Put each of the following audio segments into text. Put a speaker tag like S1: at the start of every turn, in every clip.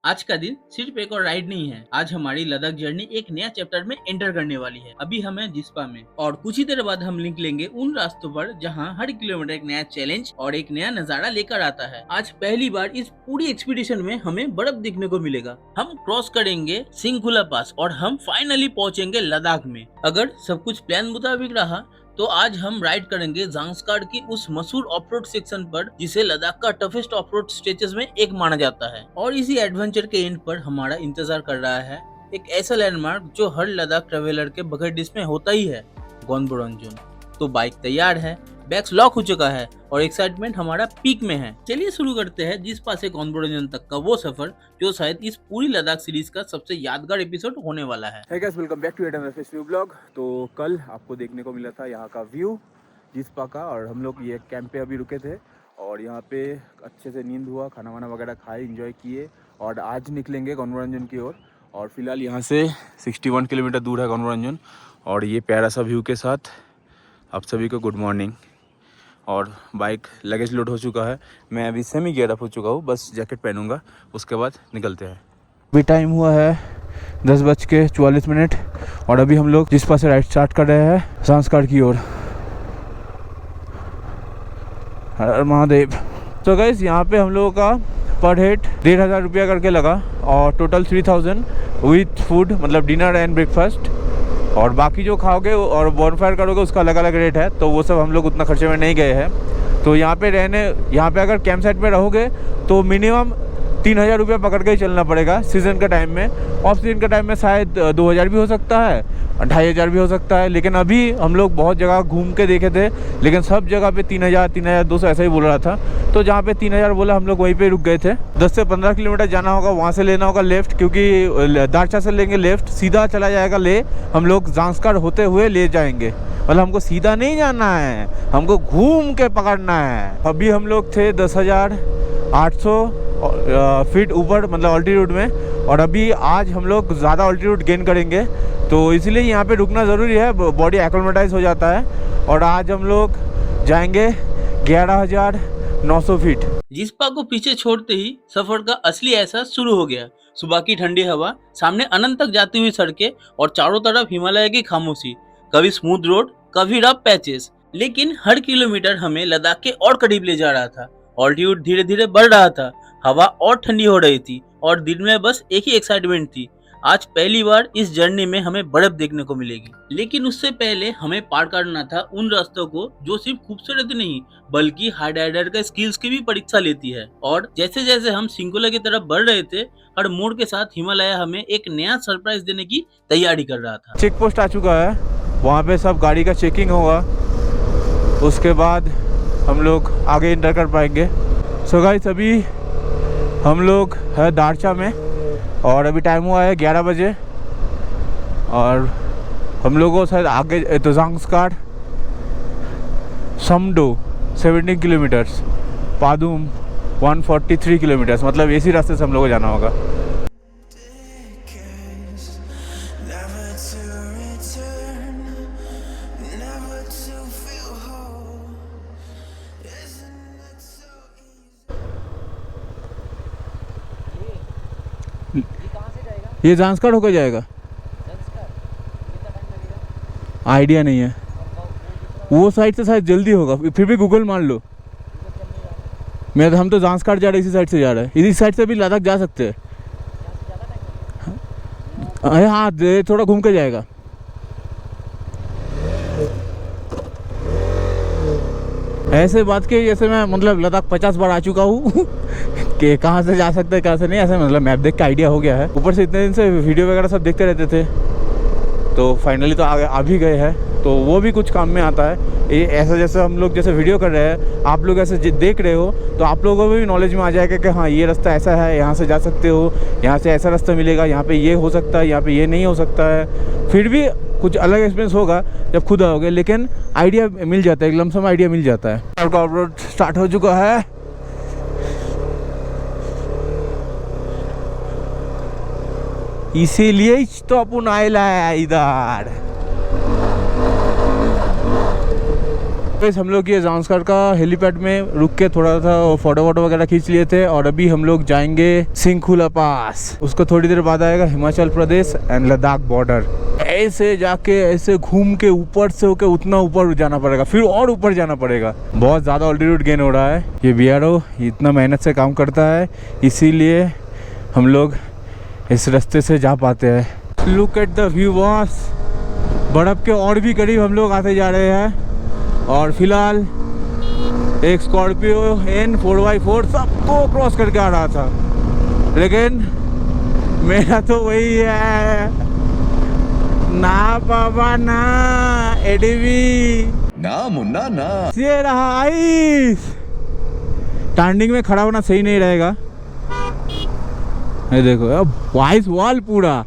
S1: आज का दिन सिर्फ एक और राइड नहीं है। आज हमारी लद्दाख जर्नी एक नया चैप्टर में एंटर करने वाली है। अभी हम हैं जिस्पा में और कुछ ही देर बाद हम लिंक लेंगे उन रास्तों पर जहां हर किलोमीटर एक नया चैलेंज और एक नया नजारा लेकर आता है। आज पहली बार इस पूरी एक्सपीडिशन में हमें बर्फ देखने को मिलेगा। हम क्रॉस करेंगे सिंगखुला पास और हम फाइनली पहुंचेंगे लद्दाख में। अगर सब कुछ प्लान मुताबिक रहा तो आज हम राइड करेंगे जांस्कार की उस मशहूर ऑफ-रोड सेक्शन पर जिसे लद्दाख का टफेस्ट ऑफ-रोड स्ट्रेचेस में एक माना जाता है। और इसी एडवेंचर के एंड पर हमारा इंतजार कर रहा है एक ऐसा लैंडमार्क जो हर लद्दाख ट्रेवलर के बकेट लिस्ट में होता ही है, गोनबोरंगजुन। तो बाइक तैयार है, बैग्स लॉक हो चुका है और एक्साइटमेंट हमारा पीक में है। चलिए शुरू करते हैं जिस्पा से गोनबोरंगजुन तक का वो सफर जो शायद इस पूरी लद्दाख सीरीज का सबसे यादगार एपिसोड होने वाला है।
S2: Hey guys, welcome back to yet another fresh view vlog। तो कल आपको देखने को मिला था यहाँ का व्यू जिस्पा का, और हम लोग ये कैंप पे अभी रुके थे और यहाँ पे अच्छे से नींद हुआ, खाना वाना वगैरह खाए, एंजॉय किए और आज निकलेंगे गोनबोरंगजुन की ओर। और फिलहाल यहाँ से 61 किलोमीटर दूर है गोनबोरंगजुन। और ये प्यारा सा व्यू के साथ आप सभी को गुड मॉर्निंग। और बाइक लगेज लोड हो चुका है, मैं अभी सेमी गियर अप हो चुका हूँ, बस जैकेट पहनूंगा, उसके बाद निकलते हैं। अभी टाइम हुआ है 10:44 और अभी हम लोग जिस्पा से राइड स्टार्ट कर रहे हैं जांस्कार की ओर। हर महादेव। तो गाइस यहाँ पे हम लोगों का पर हेड 1,500 रुपया करके लगा और टोटल 3,000 विथ फूड, मतलब डिनर एंड ब्रेकफास्ट। और बाकी जो खाओगे और बॉनफायर करोगे उसका अलग अलग रेट है, तो वो सब हम लोग उतना खर्चे में नहीं गए हैं। तो यहाँ पे अगर कैंप साइट पे रहोगे तो मिनिमम 3,000 रुपया पकड़ के ही चलना पड़ेगा सीज़न के टाइम में। ऑफ सीजन के टाइम में शायद 2,000 भी हो सकता है, 2,500 भी हो सकता है। लेकिन अभी हम लोग बहुत जगह घूम के देखे थे, लेकिन सब जगह पे 3,000 3,200 ऐसा ही बोल रहा था। तो जहाँ पे 3,000 बोला हम लोग वहीं पे रुक गए थे। 10 से 15 किलोमीटर जाना होगा, वहाँ से लेना होगा लेफ़्ट, क्योंकि दारचा से लेंगे लेफ़्ट, सीधा चला जाएगा ले, हम लोग जांस्कार होते हुए ले जाएंगे। मतलब हमको सीधा नहीं जाना है, हमको घूम के पकड़ना है। अभी हम लोग थे 10,800 फीट ऊपर, मतलब ऑल्टीट्यूड में। और अभी आज हम लोग ज़्यादा ऑल्टीट्यूड गेन करेंगे, तो इसलिए यहाँ पे रुकना ज़रूरी है, बॉडी एक्लेमेटाइज हो जाता है। और आज हम लोग जाएंगे 11,900 फीट।
S1: जिस्पा को पीछे छोड़ते ही सफर का असली एहसास शुरू हो गया। सुबह की ठंडी हवा, सामने अनंत तक जाती हुई सड़कें और चारों तरफ हिमालय की खामोशी। कभी स्मूथ रोड, कभी रफ पैचेस, लेकिन हर किलोमीटर हमें लद्दाख के और करीब ले जा रहा था। ऑल्टीट्यूड धीरे धीरे बढ़ रहा था, हवा और ठंडी हो रही थी और दिल में बस एक ही एक्साइटमेंट थी, आज पहली बार इस जर्नी में हमें बर्फ देखने को मिलेगी। लेकिन उससे पहले हमें पार करना था उन रास्तों को जो सिर्फ खूबसूरत नहीं बल्कि हार्ड राइडर का स्किल्स की भी परीक्षा लेती है। और जैसे जैसे हम सिंगुला की तरफ बढ़ रहे थे, हर मोड़ के साथ हिमालय हमें एक नया सरप्राइज देने की तैयारी कर रहा था।
S2: चेक पोस्ट आ चुका है, वहाँ पे सब गाड़ी का चेकिंग होगा, उसके बाद हम लोग आगे इंटर कर पाएंगे। सो गाइस, अभी हम लोग है दारचा में और अभी टाइम हुआ है 11 बजे और हम लोगों को शायद आगे तो जांस्कार, समडो 17 किलोमीटर्स, पादुम 143 किलोमीटर्स, मतलब इसी रास्ते से हम लोगों को जाना होगा। ये जांस्कार होकर जाएगा, आइडिया नहीं है। वो साइड से शायद जल्दी होगा, फिर भी गूगल मान लो। हम तो जांस्कार जा रहे हैं, इसी साइड से जा रहे हैं, इसी साइड से भी लद्दाख जा सकते हैं। हाँ, थोड़ा घूम के जाएगा। ऐसे बात के जैसे मैं मतलब लद्दाख 50 बार आ चुका हूँ कि कहाँ से जा सकते हैं कहाँ से नहीं, ऐसे मतलब मैप देख के आइडिया हो गया है। ऊपर से इतने दिन से वीडियो वगैरह सब देखते रहते थे, तो फाइनली तो आ भी गए हैं, तो वो भी कुछ काम में आता है। ये ऐसा जैसे हम लोग जैसे वीडियो कर रहे हैं, आप लोग ऐसे देख रहे हो तो आप लोगों को भी नॉलेज में आ जाएगा कि हाँ ये रास्ता ऐसा है, यहाँ से जा सकते हो, यहाँ से ऐसा रास्ता मिलेगा, यहाँ पे ये हो सकता है, यहाँ पे ये नहीं हो सकता है। फिर भी कुछ अलग एक्सपीरियंस होगा जब खुद आओगे, लेकिन आइडिया मिल जाता है, एक लमसम आइडिया मिल जाता है। और ऑफ रोड स्टार्ट हो चुका है, इसीलिए तो अपन आएला है इधर। बस हम लोग ये ज़ांस्कर का हेलीपैड में रुक के थोड़ा सा फोटो वोटो वगैरह खींच लिए थे और अभी हम लोग जाएंगे सिंखुला पास। उसको थोड़ी देर बाद आएगा हिमाचल प्रदेश एंड लद्दाख बॉर्डर। ऐसे जाके ऐसे घूम के ऊपर से होके उतना ऊपर जाना पड़ेगा, फिर और ऊपर जाना पड़ेगा। बहुत ज़्यादा ऑल्टीट्यूड गेन हो रहा है। ये BRO इतना मेहनत से काम करता है, इसीलिए हम लोग इस रास्ते से जा पाते हैं। Look at the view boss. बर्फ़ के और भी करीब हम लोग आते जा रहे हैं और फिलहाल एक स्कॉर्पियो N 4x4 सबको क्रॉस करके आ रहा था, लेकिन मेरा तो वही है ना बाबा ना ADV
S3: ना मुन्ना ना।
S2: ये रहा आइस। टर्निंग में खड़ा होना सही नहीं रहेगा। ये देखो अब आइस वॉल पूरा।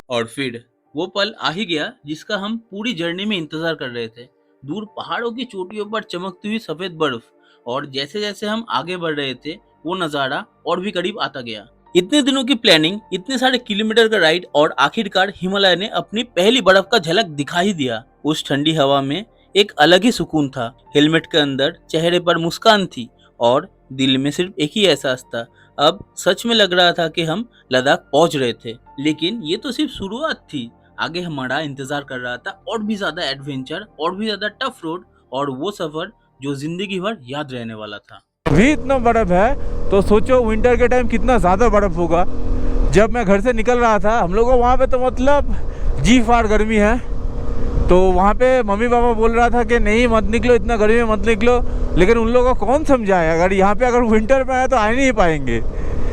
S1: और फिर वो पल आ ही गया जिसका हम पूरी जर्नी में इंतजार कर रहे थे। दूर पहाड़ों की चोटियों पर चमकती हुई सफेद बर्फ, और जैसे जैसे हम आगे बढ़ रहे थे वो नज़ारा और भी करीब आता गया। इतने दिनों की प्लानिंग, इतने सारे किलोमीटर का राइड और आखिरकार हिमालय ने अपनी पहली बर्फ का झलक दिखा ही दिया। उस ठंडी हवा में एक अलग ही सुकून था। हेलमेट के अंदर चेहरे पर मुस्कान थी और दिल में सिर्फ एक ही एहसास था, अब सच में लग रहा था कि हम लद्दाख पहुंच रहे थे। लेकिन ये तो सिर्फ शुरुआत थी। आगे हमारा इंतजार कर रहा था और भी ज्यादा एडवेंचर, और भी ज्यादा टफ रोड, और वो सफर जो जिंदगी भर याद रहने वाला था।
S2: अभी इतना बर्फ है तो सोचो विंटर के टाइम कितना ज़्यादा बर्फ होगा। जब मैं घर से निकल रहा था हम लोगों को वहाँ पे तो मतलब जी फाड़ गर्मी है, तो वहाँ पे मम्मी पापा बोल रहा था कि नहीं मत निकलो, इतना गर्मी में मत निकलो, लेकिन उन लोगों को कौन समझाए। अगर यहाँ पे अगर विंटर में आए तो आ नहीं पाएंगे।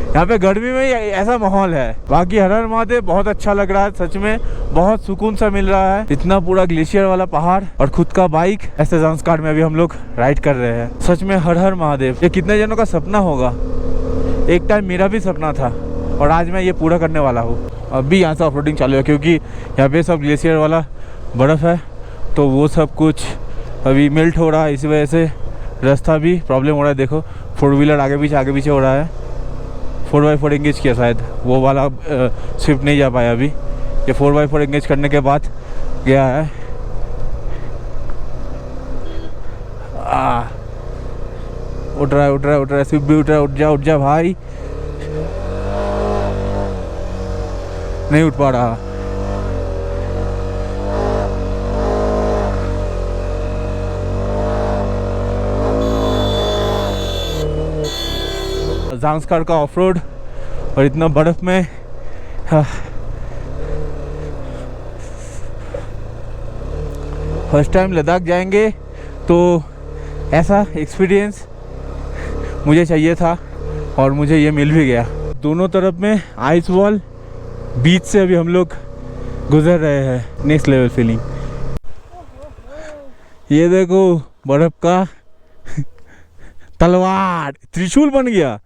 S2: यहाँ पे गर्मी में ऐसा माहौल है। बाकी हर हर महादेव बहुत अच्छा लग रहा है, सच में बहुत सुकून सा मिल रहा है। इतना पूरा ग्लेशियर वाला पहाड़ और खुद का बाइक, ऐसे ज़ांस्कर में अभी हम लोग राइड कर रहे हैं। सच में हर हर महादेव। ये कितने जनों का सपना होगा। एक टाइम मेरा भी सपना था और आज मैं ये पूरा करने वाला हूँ। अभी यहाँ से ऑफरोडिंग चालू है क्योंकि यहाँ पे सब ग्लेशियर वाला बर्फ़ है, तो वो सब कुछ अभी मेल्ट हो रहा है। इसी वजह से रास्ता भी प्रॉब्लम हो रहा है। देखो 4 व्हीलर आगे पीछे हो रहा है। 4x4 एंगेज किया, शायद वो वाला स्विफ्ट नहीं जा पाया अभी। ये 4x4 एंगेज करने के बाद गया है। उठ रहा है स्विफ्ट भी उठ जा भाई। नहीं उठ पा रहा। ज़ांस्कर का ऑफ रोड और इतना बर्फ में फर्स्ट टाइम लद्दाख जाएंगे तो ऐसा एक्सपीरियंस मुझे चाहिए था और मुझे ये मिल भी गया। दोनों तरफ में आइस वॉल, बीच से अभी हम लोग गुजर रहे हैं। Next level feeling. ये देखो बर्फ का तलवार, त्रिशूल बन गया।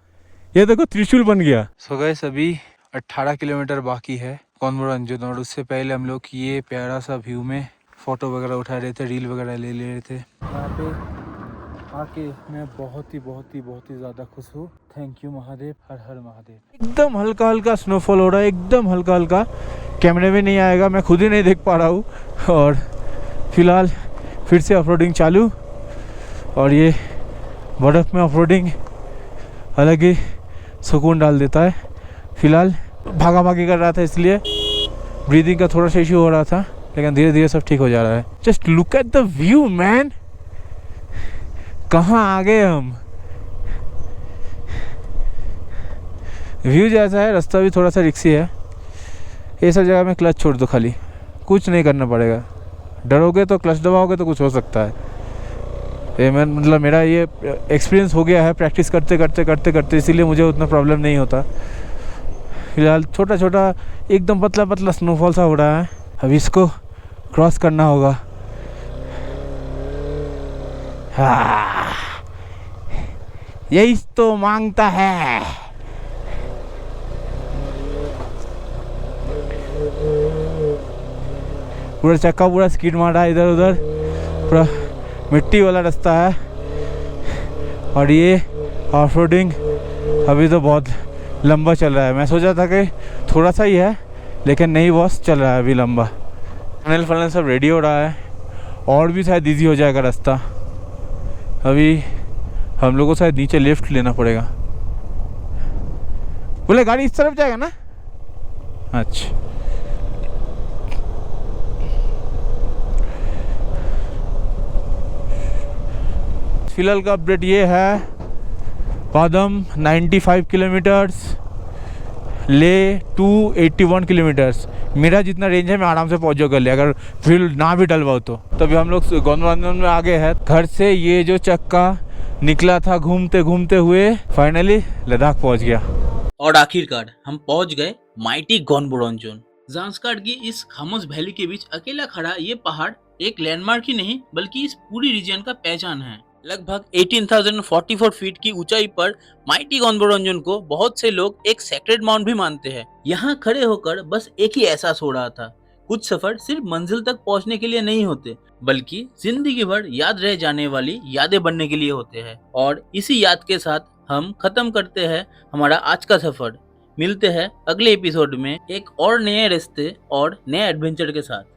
S2: ये देखो त्रिशूल बन गया। सो गाइस अभी 18 किलोमीटर बाकी है कोनबरंजन, और उससे पहले हम लोग ये प्यारा सा व्यू में फ़ोटो वगैरह उठा रहे थे, रील वगैरह ले रहे थे। यहाँ पे आके मैं बहुत ही ज़्यादा खुश हूँ। थैंक यू महादेव, हर हर महादेव। एकदम हल्का हल्का स्नोफॉल हो रहा है, एकदम हल्का हल्का। कैमरे में नहीं आएगा, मैं खुद ही नहीं देख पा रहा हूँ। और फिलहाल फिर से ऑफरोडिंग चालू, और ये बर्फ़ में ऑफरोडिंग अलग ही सुकून डाल देता है। फिलहाल भागा भागी कर रहा था, इसलिए ब्रीदिंग का थोड़ा सा इशू हो रहा था, लेकिन धीरे धीरे सब ठीक हो जा रहा है। Just look at the view man. कहाँ आ गए हम। व्यू जैसा है, रास्ता भी थोड़ा सा रिक्सी है। ये सब जगह में क्लच छोड़ दो, खाली कुछ नहीं करना पड़ेगा। डरोगे तो क्लच दबाओगे तो कुछ हो सकता है। ये मतलब मेरा ये एक्सपीरियंस हो गया है प्रैक्टिस करते, इसीलिए मुझे उतना प्रॉब्लम नहीं होता। फिलहाल छोटा छोटा एकदम पतला स्नोफॉल सा हो रहा है। अभी इसको क्रॉस करना होगा। हाँ, यही तो मांगता है। पूरा चक्का पूरा स्कीड मार रहा है इधर उधर, पूरा मिट्टी वाला रास्ता है। और ये ऑफरोडिंग अभी तो बहुत लंबा चल रहा है। मैं सोचा था कि थोड़ा सा ही है, लेकिन नहीं बॉस, चल रहा है अभी लंबा। फनल सब रेडी हो रहा है, और भी शायद ईजी हो जाएगा रास्ता। अभी हम लोग को शायद नीचे लेफ्ट लेना पड़ेगा। बोले गाड़ी इस तरफ जाएगा ना? अच्छा, फिलहाल का अपडेट ये है, पादम 95 किलोमीटर्स, ले 281 किलोमीटर्स। मेरा जितना रेंज है मैं आराम से पहुंच जाऊँगा ले, अगर फिर ना भी डलवाओ तो। तभी हम लोग गोंदवाना में आ गए हैं। घर से ये जो चक्का निकला था घूमते घूमते हुए, फाइनली लद्दाख पहुंच गया।
S1: और आखिरकार हम पहुंच गए माइटी गोनबोरोंजोन। ज़ांस्कार की इस खामोश वैली के बीच अकेला खड़ा ये पहाड़ एक लैंडमार्क ही नहीं बल्कि इस पूरी रीजन का पहचान है। लगभग 18,044 फीट की ऊंचाई पर माइटी गोनबोरोंजोन को बहुत से लोग एक सेक्रेड माउंट भी मानते हैं। यहाँ खड़े होकर बस एक ही एहसास हो रहा था, कुछ सफर सिर्फ मंजिल तक पहुँचने के लिए नहीं होते बल्कि जिंदगी भर याद रह जाने वाली यादें बनने के लिए होते हैं। और इसी याद के साथ हम खत्म करते हैं हमारा आज का सफर। मिलते हैं अगले एपिसोड में एक और नए रास्ते और नए एडवेंचर के साथ।